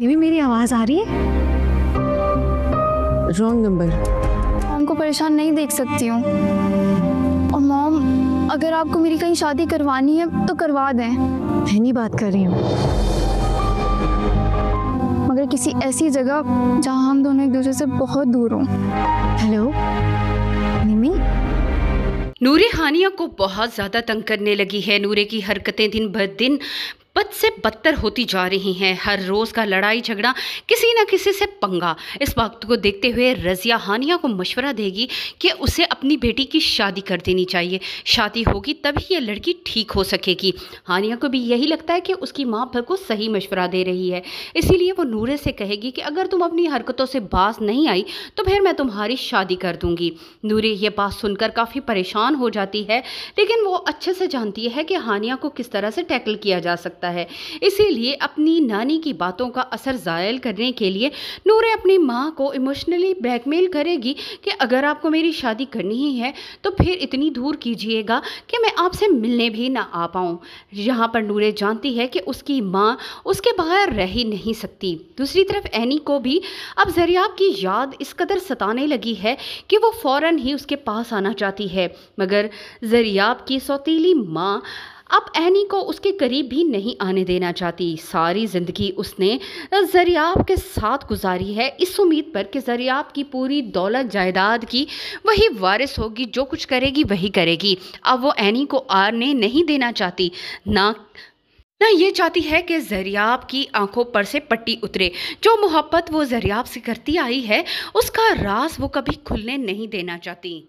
निमी मेरी आवाज आ रही है? Wrong number. मॉम को परेशान नहीं देख सकती हूँ। और मॉम, अगर आपको मेरी कहीं शादी करवानी है तो करवा दें, मैं नहीं बात कर रही हूँ, मगर किसी ऐसी जगह जहाँ हम दोनों एक दूसरे से बहुत दूर हों। हेलो निमी। नूरे हानिया को बहुत ज़्यादा तंग करने लगी है। नूरे की हरकतें दिन ब दिन बद से बदतर होती जा रही हैं। हर रोज़ का लड़ाई झगड़ा, किसी न किसी से पंगा। इस वक्त को देखते हुए रज़िया हानिया को मशवरा देगी कि उसे अपनी बेटी की शादी कर देनी चाहिए। शादी होगी तभी ये लड़की ठीक हो सकेगी। हानिया को भी यही लगता है कि उसकी माँ बिल्कुल सही मशवरा दे रही है, इसीलिए वो नूरे से कहेगी कि अगर तुम अपनी हरकतों से बाज नहीं आई तो फिर मैं तुम्हारी शादी कर दूंगी। नूरे ये बात सुनकर काफ़ी परेशान हो जाती है, लेकिन वो अच्छे से जानती है कि हानिया को किस तरह से टैकल किया जा सकता है। इसीलिए अपनी नानी की बातों का असर ज़ायल करने के लिए नूरे अपनी माँ को इमोशनली ब्लैकमेल करेगी कि अगर आपको मेरी शादी करनी ही है तो फिर इतनी दूर कीजिएगा कि मैं आपसे मिलने भी ना आ पाऊँ। यहाँ पर नूरे जानती है कि उसकी माँ उसके बगैर रह ही नहीं सकती। दूसरी तरफ एनी को भी अब ज़रियाब की याद इस कदर सताने लगी है कि वो फ़ौरन ही उसके पास आना चाहती है, मगर ज़रियाब की सौतीली माँ अब एनी को उसके करीब भी नहीं आने देना चाहती। सारी ज़िंदगी उसने ज़रियाब के साथ गुजारी है इस उम्मीद पर कि ज़रियाब की पूरी दौलत जायदाद की वही वारिस होगी, जो कुछ करेगी वही करेगी। अब वो एनी को आने नहीं देना चाहती, ना ये चाहती है कि ज़रियाब की आंखों पर से पट्टी उतरे। जो मोहब्बत वो ज़रियाब से करती आई है उसका राज वो कभी खुलने नहीं देना चाहती।